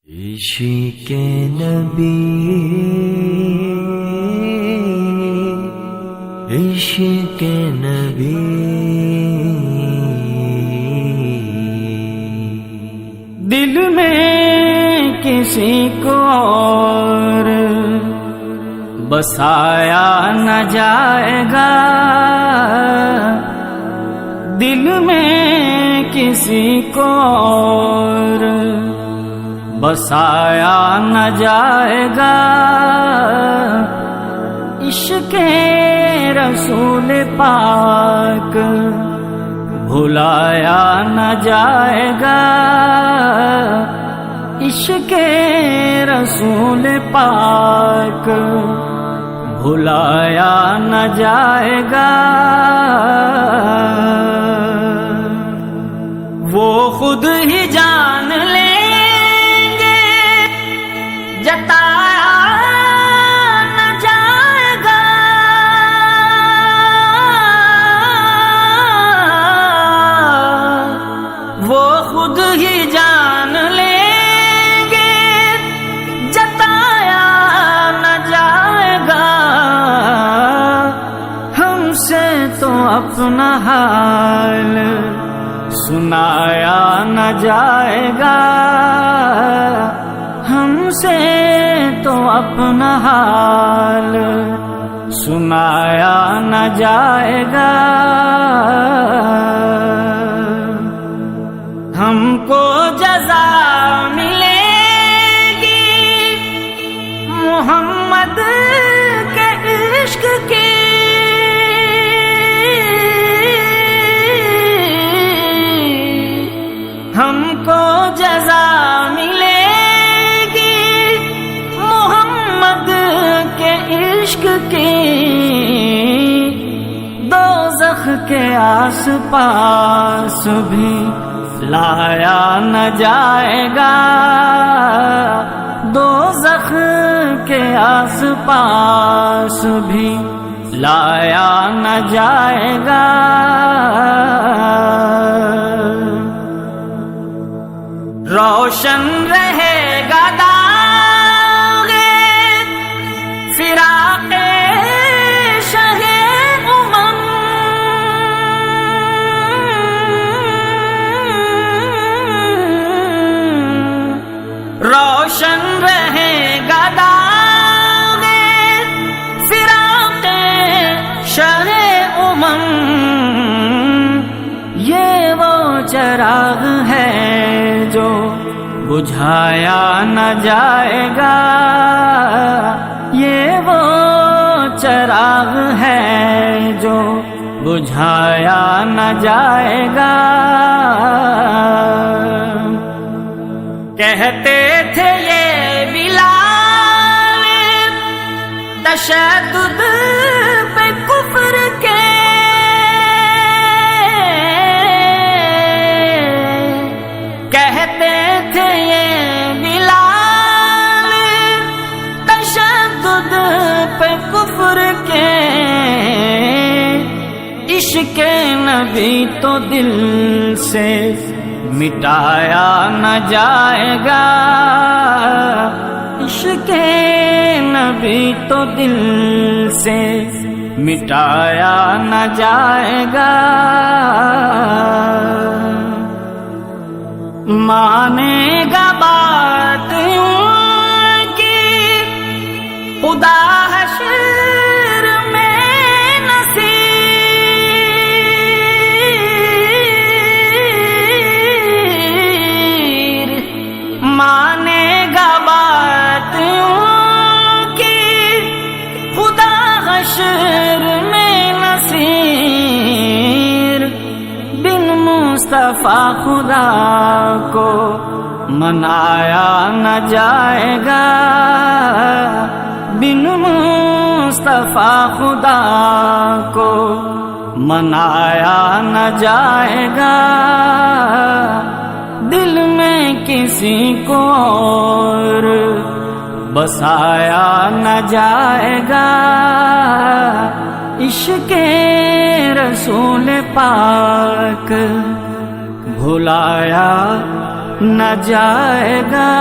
عشق نبی عشق نبی دل میں کسی کو اور بسایا نہ جائے گا، دل میں کسی کو اور بسایا نہ جائے گا، عشق رسول پاک بھلایا نہ جائے گا، عشق رسول پاک بھلایا نہ جائے گا۔ وہ خود ہی جان لیں گے، جتایا نہ جائے گا، وہ خود ہی جان لیں گے، جتایا نہ جائے گا، ہم سے تو اپنا حال سنایا نہ جائے گا، ہم سے تو اپنا حال سنایا نہ جائے گا۔ ہم کو جزا ملے گی محمد کے عشق کی، ہم کو جزا ملے گی محمد کے عشق کی، دوزخ کے آس پاس بھی لایا نہ جائے گا، دوزخ کے آس پاس بھی لایا نہ جائے گا۔ روشن رہے گا داغ فراق شہ امم، روشن رہے گا داغ فراق شہ امم، یہ وہ چراغ ہے جو بجھایا نہ جائے گا، یہ وہ چراغ ہے جو بجھایا نہ جائے گا۔ کہتے تھے یہ بلال تشدد پہ کفر کے، کہتے تھے یہ بلال تشدد پہ کفر کے، عشق نبی تو دل سے مٹایا نہ جائے گا، عشق نبی تو دل سے مٹایا نہ جائے گا۔ مانے گا بات ان کی خدا حشر میں نصیر، مانے گا بات ان کی خدا حشر میں نصیر، بن مصطفیٰ خدا کو منایا نہ جائے گا، بن مصطفیٰ خدا کو منایا نہ جائے گا، دل میں کسی کو اور بسایا نہ جائے گا، عشق رسول پاک بھلایا نہ جائے گا۔